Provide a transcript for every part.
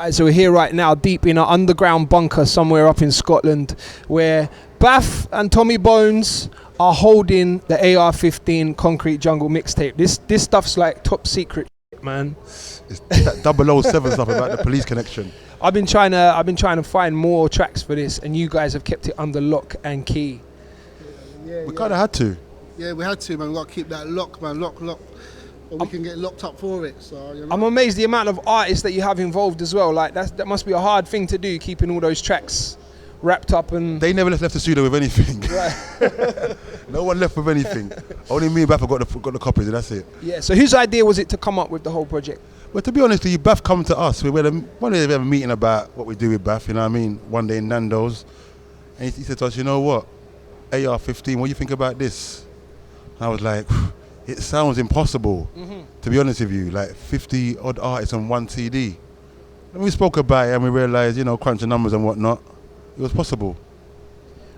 So we're here right now, deep in an underground bunker somewhere up in Scotland, where Baff and Tommy Bones are holding the AR15 Concrete Jungle mixtape. This stuff's like top secret, man. It's that 007 stuff about the police connection. I've been trying to find more tracks for this, and you guys have kept it under lock and key. We kind of had to. Yeah, we had to, man. We got to keep that lock, man. Lock. Or we can get locked up for it. So you know. I'm amazed the amount of artists that you have involved as well. Like that must be a hard thing to do, keeping all those tracks wrapped up. And they never left the studio with anything. Right. No one left with anything. Only me and Baff got the copies, and that's it. Yeah. So whose idea was it to come up with the whole project? Well, to be honest with you, Baff come to us. We had one day we had a meeting about what we do with Baff. You know what I mean? One day in Nando's, and he said to us, "You know what? AR15. What do you think about this?" And I was like, it sounds impossible, to be honest with you, like 50 odd artists on one CD. And we spoke about it and we realized, you know, crunching numbers and whatnot, it was possible.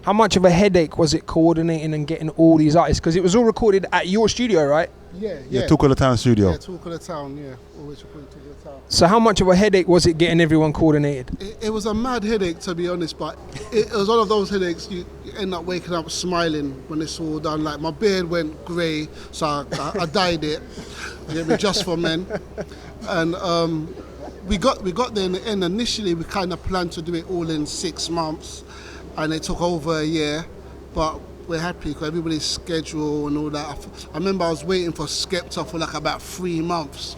How much of a headache was it coordinating and getting all these artists? Because it was all recorded at your studio, right? Yeah. Talk of the Town studio. Yeah, Talk of the Town, yeah. Always recorded Talk of the Town. So how much of a headache was it getting everyone coordinated? It was a mad headache, to be honest, but it was one of those headaches you end up waking up smiling when it's all done. Like my beard went grey, so I dyed it. Just for men. And we got there in the end. Initially, we kind of planned to do it all in 6 months, and it took over a year, but we're happy because everybody's schedule and all that. I remember I was waiting for Skepta for like about 3 months.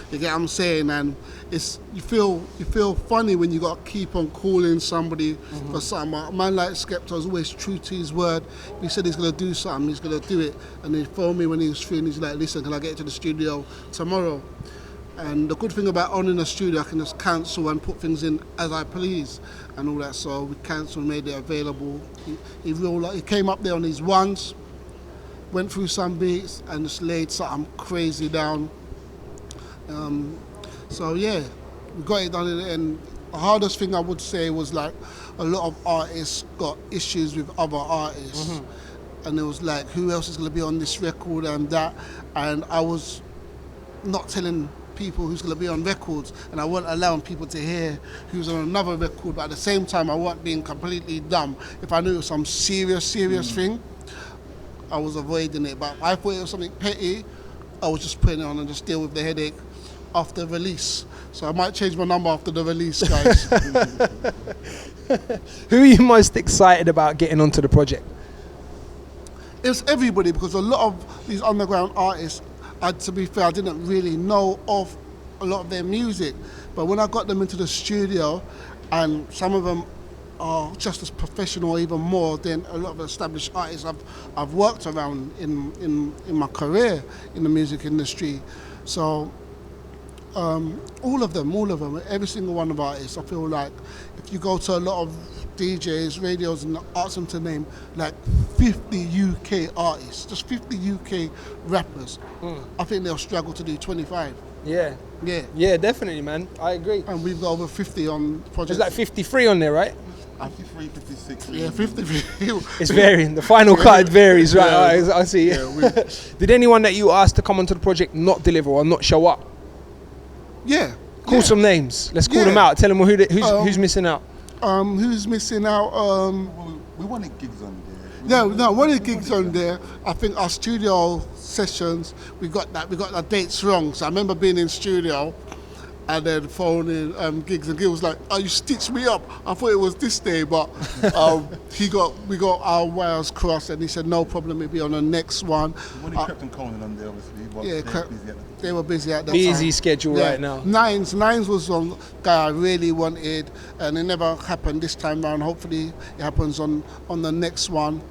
You get what I'm saying? And you feel funny when you got to keep on calling somebody for something. A man like Skepta is always true to his word. If he said he's going to do something, he's going to do it. And he phoned me when he was free and he's like, listen, can I get to the studio tomorrow? And the good thing about owning a studio, I can just cancel and put things in as I please and all that. So we cancelled, made it available. He came up there on his ones, went through some beats and just laid something crazy down. So yeah, we got it done in the end. The hardest thing I would say was like a lot of artists got issues with other artists. And it was like, who else is going to be on this record and that? And I was not telling people who's going to be on records, and I wasn't allowing people to hear who's on another record, but at the same time I wasn't being completely dumb. If I knew it was some serious thing, I was avoiding it. But I thought it was something petty, I was just putting it on and just deal with the headache after release. So I might change my number after the release, guys. Who are you most excited about getting onto the project? It's everybody, because a lot of these underground artists, to be fair, I didn't really know of a lot of their music, but when I got them into the studio, and some of them are just as professional, even more than a lot of established artists I've worked around in my career in the music industry. So all of them, every single one of artists, I feel like if you go to a lot of DJs, radios, and ask them to name like 50 UK artists, just 50 UK rappers, I think they'll struggle to do 25. Yeah, definitely, man. I agree. And we've got over 50 on projects. There's like 53 on there, right? 53, 56. Yeah, 53. It's varying. The final card varies, right? Yeah. I see. Yeah, Did anyone that you asked to come onto the project not deliver or not show up? Yeah. Call some names. Let's call them out. Tell them who's missing out. Who's missing out? We wanted gigs on there. No, one of the gigs on there, I think our studio sessions, we got the dates wrong. So I remember being in studio and then phoning gigs, and Gil was like, "Oh, you stitched me up. I thought it was this day," but we got our wires crossed, and he said no problem, it'll be on the next one. We wanted Crept and Conan on there, obviously, but they were busy at that time. Busy schedule right now. Nines was one guy I really wanted, and it never happened this time round. Hopefully it happens on the next one.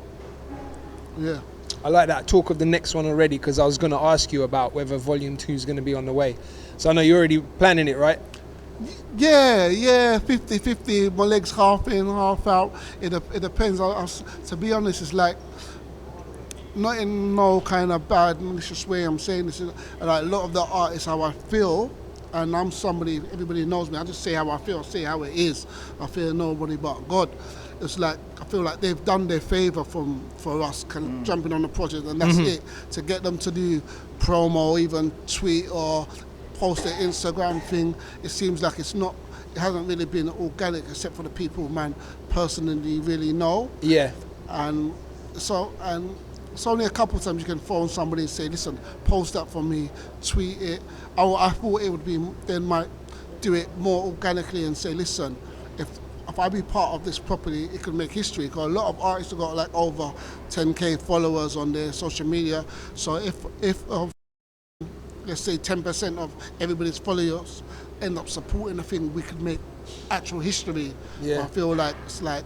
Yeah. I like that talk of the next one already, because I was going to ask you about whether Volume 2 is going to be on the way. So I know you're already planning it, right? Yeah, 50-50. My legs half in, half out. It depends. To be honest, it's like, not in no kind of bad, malicious way I'm saying this. Like a lot of the artists, how I feel, and I'm somebody, everybody knows me, I just say how I feel, say how it is. I fear nobody but God. It's like, I feel like they've done their favour for us jumping on the project, and that's it. To get them to do promo, even tweet or post their Instagram thing, it seems like it's not hasn't really been organic except for the people man personally really know. Yeah. And so, and it's only a couple of times you can phone somebody and say, listen, post that for me, tweet it. I thought it would be, then might do it more organically and say, listen, if I be part of this properly, it could make history. Because a lot of artists have got like over 10k followers on their social media. So if let's say 10% of everybody's followers end up supporting the thing, we could make actual history. Yeah. I feel like it's like,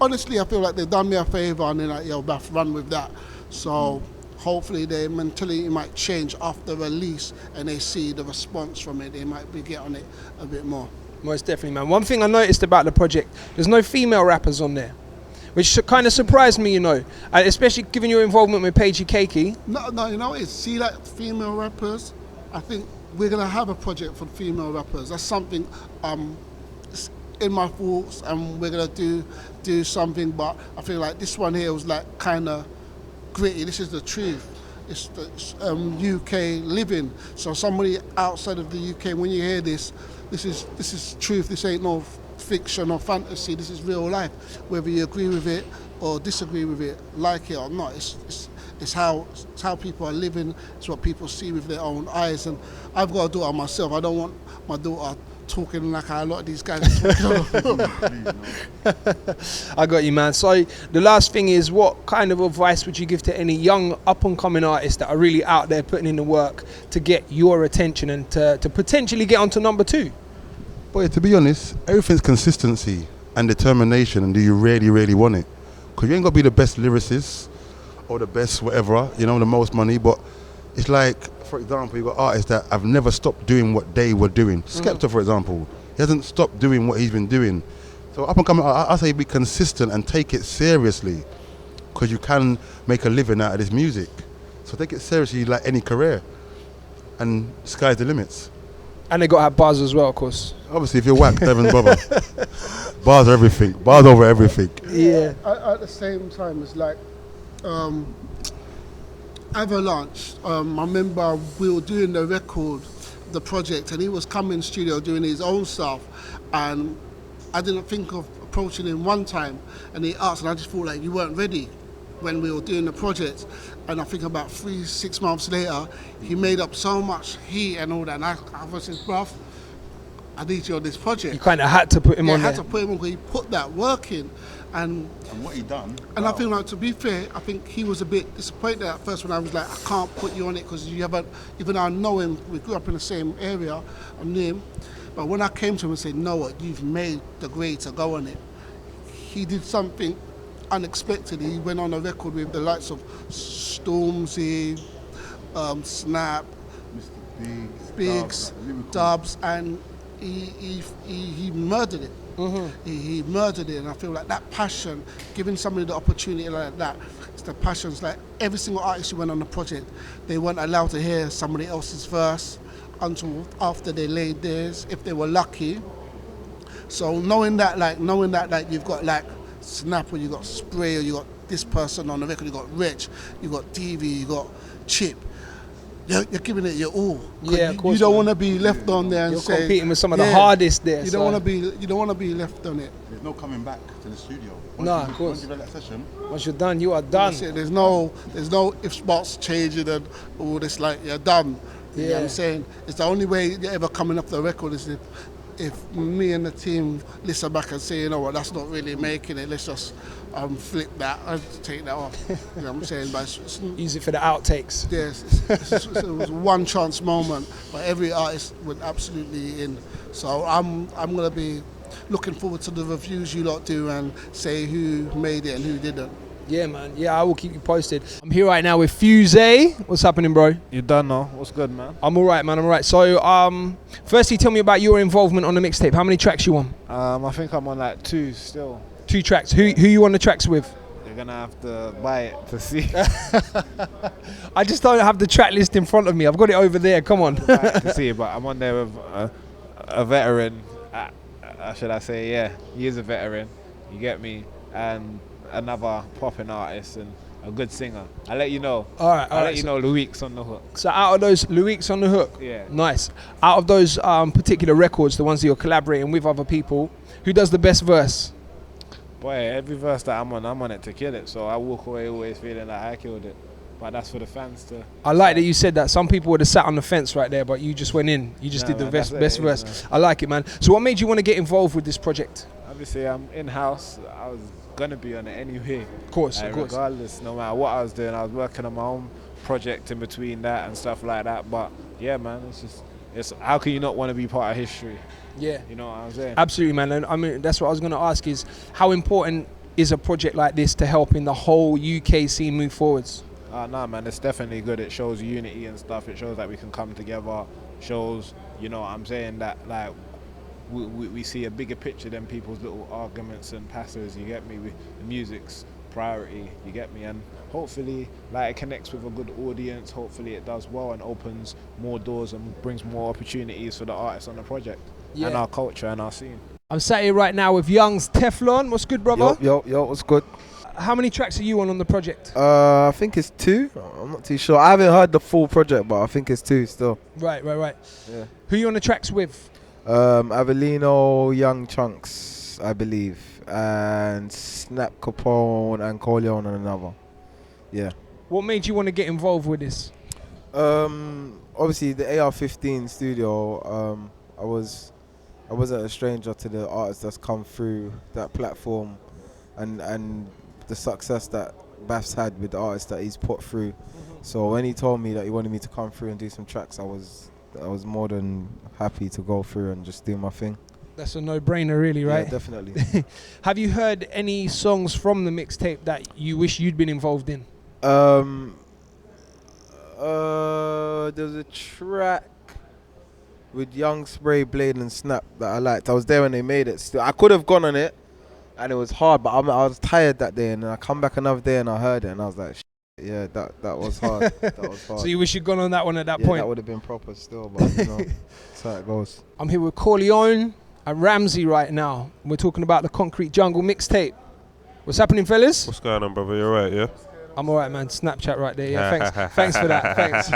honestly, I feel like they've done me a favour and they're like, yo, Baff, run with that. So hopefully their mentality might change after release and they see the response from it. They might get on it a bit more. Most definitely, man. One thing I noticed about the project, there's no female rappers on there, which kind of surprised me, you know, especially given your involvement with Paigey Cakey. No, you know, see like female rappers, I think we're going to have a project for female rappers. That's something in my thoughts, and we're going to do something, but I feel like this one here was like kind of gritty. This is the truth. It's the UK living. So somebody outside of the UK, when you hear this is truth. This ain't no fiction or fantasy. This is real life. Whether you agree with it or disagree with it, like it or not, it's how people are living. It's what people see with their own eyes. And I've got a daughter myself. I don't want my daughter talking like how a lot of these guys are talking. I got you, man. So the last thing is, what kind of advice would you give to any young up-and-coming artists that are really out there putting in the work to get your attention and to potentially get onto number 2? Boy, to be honest, everything's consistency and determination, and do you really, really want it? Because you ain't got to be the best lyricist or the best whatever, you know, the most money, but it's like, for example, you've got artists that have never stopped doing what they were doing. Skepta, for example, he hasn't stopped doing what he's been doing. So up and coming, I say be consistent and take it seriously, because you can make a living out of this music. So take it seriously like any career, and sky's the limits. And they got to have bars as well, of course. Obviously, if you're whack, don't bother. Bars are everything. Bars over everything. Yeah. At the same time, it's like Avalanche. I remember we were doing the record, the project, and he was coming studio doing his own stuff, and I didn't think of approaching him one time, and he asked, and I just thought like you weren't ready when we were doing the project. And I think about 3-6 months later, he made up so much heat and all that, and I was his bruv, I need you on this project. You kind of had to put him on there. I had to put him on because he put that work in. And what he done. And wow. I feel like, to be fair, I think he was a bit disappointed at first when I was like, I can't put you on it because you haven't, even though I know him, we grew up in the same area, I knew him. But when I came to him and said, no, what, you've made the grade to go on it, he did something unexpected. He went on a record with the likes of Stormzy, Snap, Biggs, Dubs, and he murdered it. Mm-hmm. He murdered it, and I feel like that passion, giving somebody the opportunity like that, it's the passion. It's like every single artist who went on the project, they weren't allowed to hear somebody else's verse until after they laid theirs, if they were lucky. So knowing that you've got like Snap, or you got Spray, or you got this person on the record, you got Rich, you got DV, you got Chip. You're giving it your all. Yeah, of course. You don't want to be left on there and you're competing with some of the hardest there. You don't want to be left on it. There's no coming back to the studio. No, of course. Once you've done that session, once you're done, you are done. There's no if spots changing and all this, like you're done. You know what I'm saying? It's the only way you're ever coming off the record is if me and the team listen back and say, you know what, that's not really making it, let's just flip that and take that off. You know what I'm saying? But use it for the outtakes. Yes, it was one chance moment, but every artist went absolutely in. So I'm gonna be looking forward to the reviews you lot do and say who made it and who didn't. Yeah, man. Yeah, I will keep you posted. I'm here right now with Fuzay. What's happening, bro? You done now? What's good, man? I'm all right, man. I'm all right. So, firstly, tell me about your involvement on the mixtape. How many tracks you on? I think I'm on like 2 still. 2 tracks. Who you on the tracks with? You're gonna have to buy it to see. I just don't have the track list in front of me. I've got it over there. Come on. To see, but I'm on there with a veteran. Should I say? Yeah, he is a veteran. You get me? And another popping artist, and a good singer. I'll let you know. I'll let you know Luik's on the hook. So out of those, Luik's on the hook. Yeah. Nice. Out of those particular records, the ones that you're collaborating with other people, who does the best verse? Boy, every verse that I'm on it to kill it. So I walk away always feeling like I killed it. But that's for the fans to. I like that you said that. Some people would have sat on the fence right there, but you just went in. You just did the best verse. I like it, man. So what made you want to get involved with this project? Obviously, I'm in-house. I was going to be on it anyway. Of course. Regardless, no matter what I was doing, I was working on my own project in between that and stuff like that. But yeah, man, it's how can you not want to be part of history? Yeah. You know what I'm saying? Absolutely, man. And I mean, that's what I was going to ask is how important is a project like this to helping the whole UK scene move forwards? Nah, man, it's definitely good. It shows unity and stuff. It shows that we can come together. Shows, you know what I'm saying, that like we see a bigger picture than people's little arguments and passes. You get me? The music's priority. You get me? And hopefully, like, it connects with a good audience. Hopefully, it does well and opens more doors and brings more opportunities for the artists on the project and our culture and our scene. I'm sat here right now with Young's Teflon. What's good, brother? Yo, what's good? How many tracks are you on the project? I think it's 2. I'm not too sure. I haven't heard the full project, but I think it's 2 still. Right. Yeah. Who are you on the tracks with? Avelino, Young Chunks, I believe, and Snap Capone and Corleone and another. Yeah. What made you want to get involved with this? Obviously the AR15 studio. I wasn't a stranger to the artists that's come through that platform, and the success that Baff's had with the artists that he's put through. So when he told me that he wanted me to come through and do some tracks, I was more than happy to go through and just do my thing. That's a no-brainer, really, right? Yeah, definitely. Have you heard any songs from the mixtape that you wish you'd been involved in? There's a track with Young Spray, Blade and Snap that I liked. I was there when they made it. Still, I could have gone on it, and it was hard, but I was tired that day, and then I come back another day and I heard it, and I was like, yeah, that was hard. That was hard. So you wish you'd gone on that one at that point? That would have been proper still, but you know, that's how it goes. I'm here with Corleone and Ramsay right now. We're talking about the Concrete Jungle mixtape. What's happening, fellas? What's going on, brother? You alright, yeah? I'm alright, man. Snapchat right there. Yeah, thanks. Thanks for that. Thanks.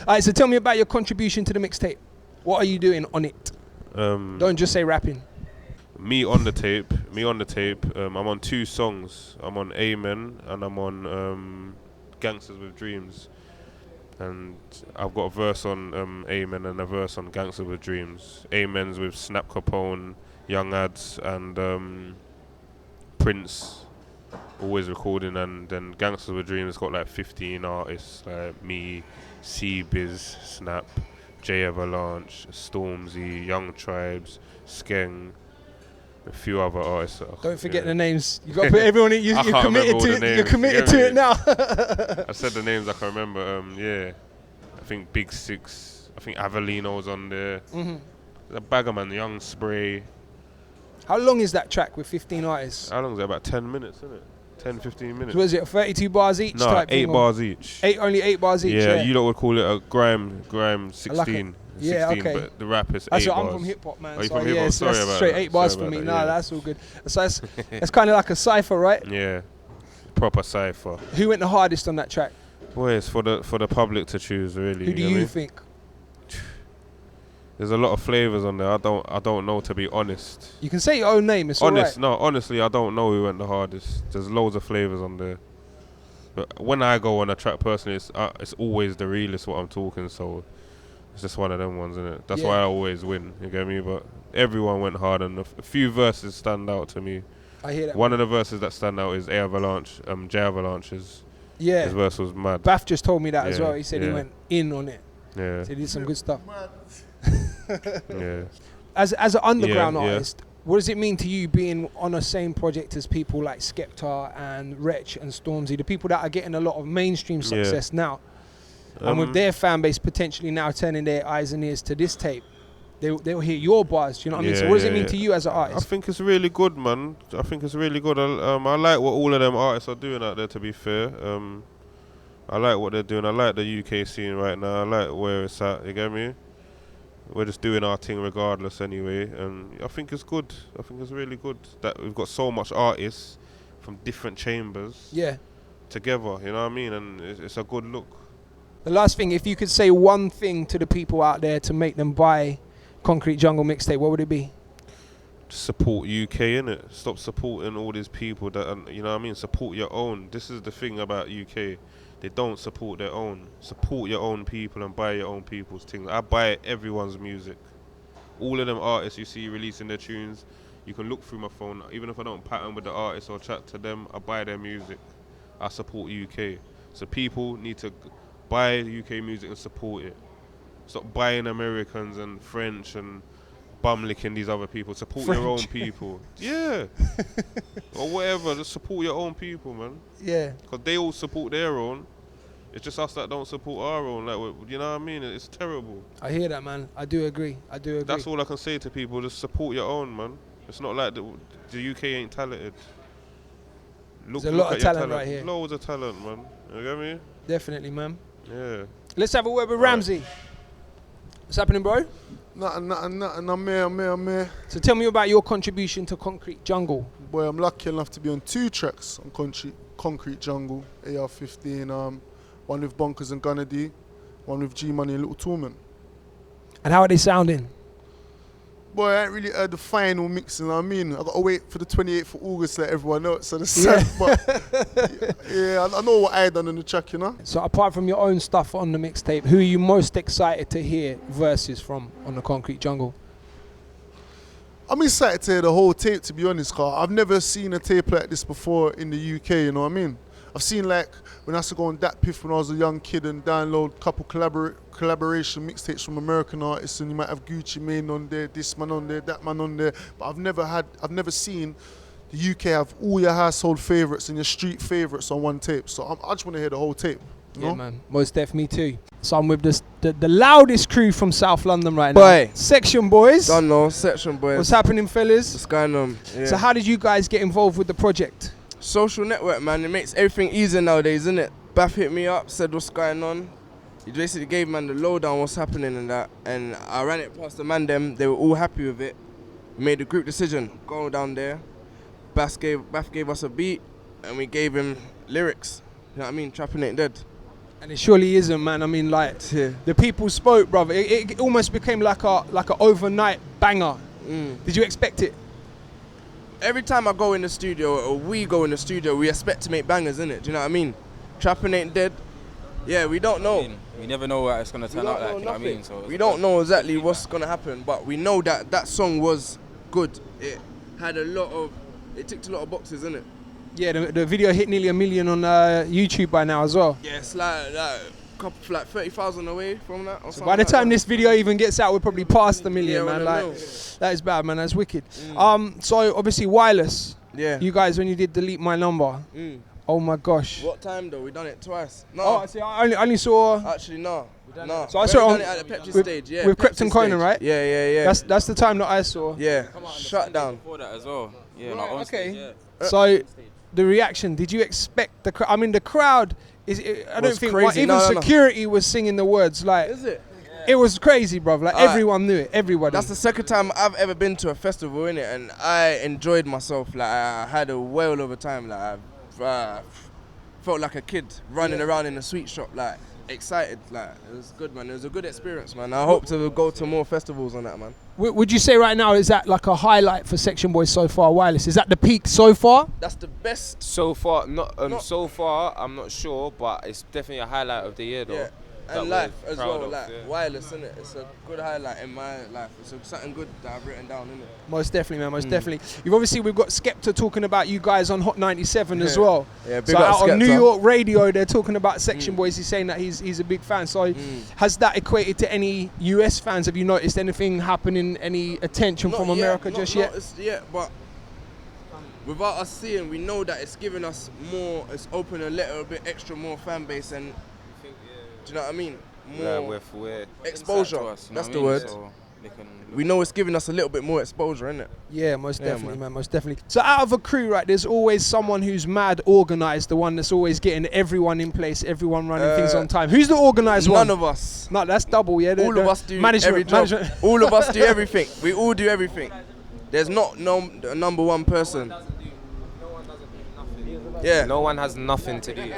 Alright, so tell me about your contribution to the mixtape. What are you doing on it? Don't just say rapping. Me on the tape. I'm on 2 songs. I'm on Amen and I'm on Gangsters with Dreams. And I've got a verse on Amen and a verse on Gangsters with Dreams. Amen's with Snap Capone, Young Ads and Prince, Alwayz Recording, and then Gangsters with Dreams got like 15 artists, like me, C-Biz, Snap, J Avalanche, Stormzy, Young Tribes, Skeng, a few other artists. Don't forget the names. You got to put everyone in. You're committed to it. You're committed to it now. I said the names I can remember. Yeah, I think Big Six. I think Avelino's on there. There's a bagger, man. Young Spray. How long is that track with 15 artists? How long is it? About 10 minutes, isn't it? 10, 15 minutes. So was it 32 bars each? No, type 8 thing, bars each. Only 8 bars each. Yeah, you lot would call it a grime 16. Like yeah, 16, okay. But the rap is 8 that's bars. I'm from hip hop, man. Oh, you so from hip hop? Sorry that's about straight that. 8 bars Sorry for me. about No, that, yeah. that's all good. So it's kind of like a cipher, right? Yeah, proper cipher. Who went the hardest on that track? Boy, it's for the public to choose, really. Who do you think? There's a lot of flavors on there. I don't know, to be honest. You can say your own name. It's alright. No, honestly, I don't know who went the hardest. There's loads of flavors on there. But when I go on a track personally, it's always the realest what I'm talking. So it's just one of them ones, isn't it? That's why I always win. You get me? But everyone went hard, and a few verses stand out to me. I hear that. One of the verses that stand out is J Avalanche's. Yeah. His verse was mad. Baff just told me that as well. He said he went in on it. Yeah. So he did some good stuff. Yeah. As an underground artist, what does it mean to you being on the same project as people like Skepta and Wretch and Stormzy, the people that are getting a lot of mainstream success now, and with their fan base potentially now turning their eyes and ears to this tape? They'll hear your bars, do you know what I mean? So what does it mean to you as an artist? I think it's really good, man. I think it's really good. I like what all of them artists are doing out there, to be fair. I like what they're doing. I like the UK scene right now. I like where it's at, you get me? We're just doing our thing regardless anyway. And I think it's good. I think it's really good that we've got so much artists from different chambers Yeah. together. You know what I mean? And it's a good look. The last thing, if you could say one thing to the people out there to make them buy Concrete Jungle Mixtape, what would it be? Support UK, innit? Stop supporting all these people that you know what I mean? Support your own. This is the thing about UK. They don't support their own. Support your own people and buy your own people's things. I buy everyone's music. All of them artists you see releasing their tunes, you can look through my phone. Even if I don't pattern with the artists or chat to them, I buy their music. I support UK. So people need to buy UK music and support it. Stop buying Americans and French and bum licking these other people. Support your own people. Yeah. Or whatever. Just support your own people, man. Yeah. Because they all support their own. It's just us that don't support our own. Like, you know what I mean? It's terrible. I hear that, man. I do agree. That's all I can say to people. Just support your own, man. It's not like the UK ain't talented. There's a lot of talent right here. Loads of talent, man. You get me? Definitely, man. Yeah. Let's have a word with Ramsey. What's happening, bro? Nothing. I'm here. So tell me about your contribution to Concrete Jungle. Boy, I'm lucky enough to be on 2 tracks on Concrete Jungle, AR15, one with Bonkers and Gunna D, one with G Money and Little Toolman. And how are they sounding? Boy, I ain't really heard the final mixing, you know what I mean? I got to wait for the 28th of August like everyone else, so that's sad, but yeah, I know what I done on the track, you know? So apart from your own stuff on the mixtape, who are you most excited to hear verses from on the Concrete Jungle? I'm excited to hear the whole tape, to be honest, cause I've never seen a tape like this before in the UK, you know what I mean? I've seen, like, when I used to go on Dat Piff when I was a young kid and download a couple collaboration mixtapes from American artists, and you might have Gucci Mane on there, this man on there, that man on there, but I've never seen the UK have all your household favourites and your street favourites on one tape. So I just want to hear the whole tape. You know? Yeah, man. Most def, me too. So I'm with the loudest crew from South London right now. Boy. Section Boys. Don't know, Section Boys. What's happening, fellas? What's going on? Yeah. So how did you guys get involved with the project? Social network, man. It makes everything easier nowadays, isn't it? Baff hit me up, said what's going on. He basically gave man the lowdown, what's happening and that. And I ran it past the man them. They were all happy with it. We made a group decision, go down there. Baff gave us a beat, and we gave him lyrics. You know what I mean? Trapping Ain't Dead. And it surely isn't, man. I mean, like, the people spoke, brother. It almost became like a overnight banger. Did you expect it? Every time I go in the studio, or we go in the studio, we expect to make bangers, innit? Do you know what I mean? Trapping Ain't Dead. Yeah, we don't know. I mean, we never know what it's gonna turn out like. You know what I mean? So we don't know exactly what's gonna happen, but we know that that song was good. It had it ticked a lot of boxes, innit? Yeah, the video hit nearly 1 million on YouTube by now as well. Yeah, it's like 30,000 away from that. Or So by the time this video even gets out, we're probably past the million, Yeah, man. well, Like, that is bad, man. That's wicked. So obviously wireless. Yeah. You guys, when you did Delete My Number, oh my gosh. What time though? We done it twice. No. Oh, see, I only saw. Actually, no. No. So I We saw it only on done it at the Pepsi with, stage. Yeah. with Pepsi Krypton Conan, stage. right? Yeah. That's the time that I saw. Yeah. Shut down. before that as well. Yeah. Right, like on okay. stage, yeah. So the reaction, did you expect the crowd? I mean, the crowd is. I don't Was think crazy. even No. security was singing the words. Like, Is it? it was crazy, bruv. Like everyone knew it. Everybody. That's the second time I've ever been to a festival, innit? And I enjoyed myself. Like, I had a whale of a time. Like, I felt like a kid running around in a sweet shop, like, excited. Like, it was good, man. It was a good experience, man. I hope to go to more festivals on that, man. Would you say right now, is that like a highlight for Section Boys so far, wireless? Is that the peak so far? That's the best. So far, so far, I'm not sure, but it's definitely a highlight of the year, though. Yeah. that And we're life as proud well, of, like, yeah. wireless, innit? It's a good highlight in my life. It's something good that I've written down, innit? Most definitely, man. Most definitely. We've got Skepta talking about you guys on Hot 97 as well. Yeah, big So up out on Skepta. New York radio, they're talking about Section Boys. He's saying that he's a big fan. So has that equated to any US fans? Have you noticed anything happening, any attention from America just yet? Yeah, but without us seeing, we know that it's giving us more, it's opened a little bit extra more fan base, and do you know what I mean? More We're exposure. to us, you know That's what the I mean? word. So they can We know it's giving us a little bit more exposure, innit? Yeah, most Yeah, definitely, man. man. Most definitely. So out of a crew, right, there's always someone who's mad organised, the one that's always getting everyone in place, everyone running things on time. Who's the organised one? None of us. No, that's Dubl, yeah. All of us do management, every job. management. All of us do everything. We all do everything. There's not a number one person. Yeah. No one has nothing to do.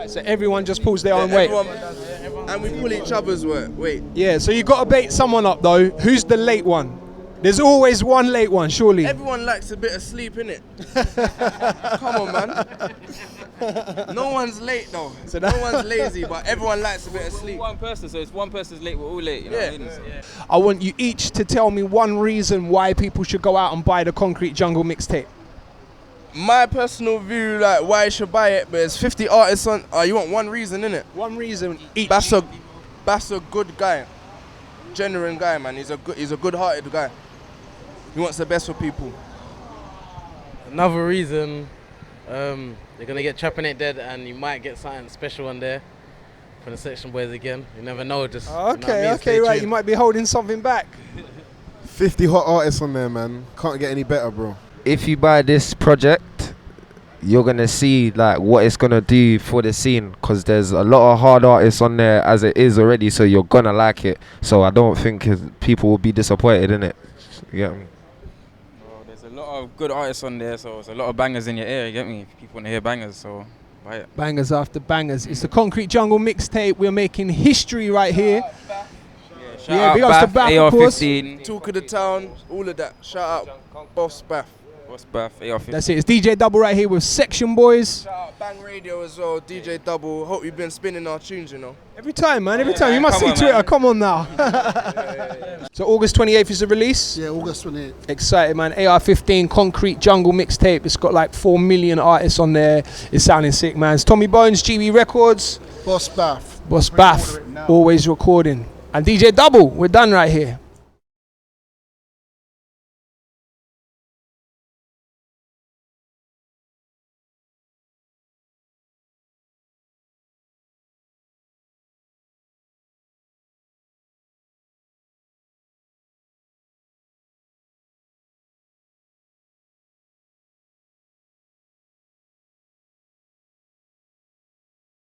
So everyone just pulls their own weight. And we pull each other's weight. Yeah, so you got to bait someone up though. Who's the late one? There's always one late one, surely. Everyone likes a bit of sleep, innit? Come on, man. No one's late though. So no one's lazy, but everyone likes a bit of sleep. One person, so if one person's late, we're all late. You know what I mean? I want you each to tell me one reason why people should go out and buy the Concrete Jungle mixtape. My personal view, like why you should buy it, but there's 50 artists on. You want one reason, innit? One reason each. Baff's a good guy, genuine guy, man. He's a good-hearted guy. He wants the best for people. Another reason, you're gonna get Trapping It Dead, and you might get something special on there for the Section Boys again. You never know. Just Okay, you know what I mean? okay, Stay right. tuned. You might be holding something back. 50 hot artists on there, man. Can't get any better, bro. If you buy this project, you're gonna see like what it's gonna do for the scene, because there's a lot of hard artists on there as it is already, so you're gonna like it. So I don't think people will be disappointed in it. You get me? There's a lot of good artists on there, so it's a lot of bangers in your ear. You get me? If people want to hear bangers, so buy it. Bangers after bangers. It's the Concrete Jungle mixtape. We're making history right here. Shout big out ups to Baff, Baff, of course. AR15. Talk of the town, all of that. Shout out Boss Baff. What's Baff? AR15. That's it. It's DJ Dubl right here with Section Boys. Shout out Bang Radio as well, DJ Dubl. Hope you've been spinning our tunes, you know. Every time, man. Every time. You must come see on, Twitter. man. Come on now. So August 28th is the release. Yeah, August 28th. Excited, man. AR15 Concrete Jungle mixtape. It's got like 4 million artists on there. It's sounding sick, man. It's Tommy Bones, GB Records. Boss Baff. Boss Baff, always recording. And DJ Dubl. We're done right here.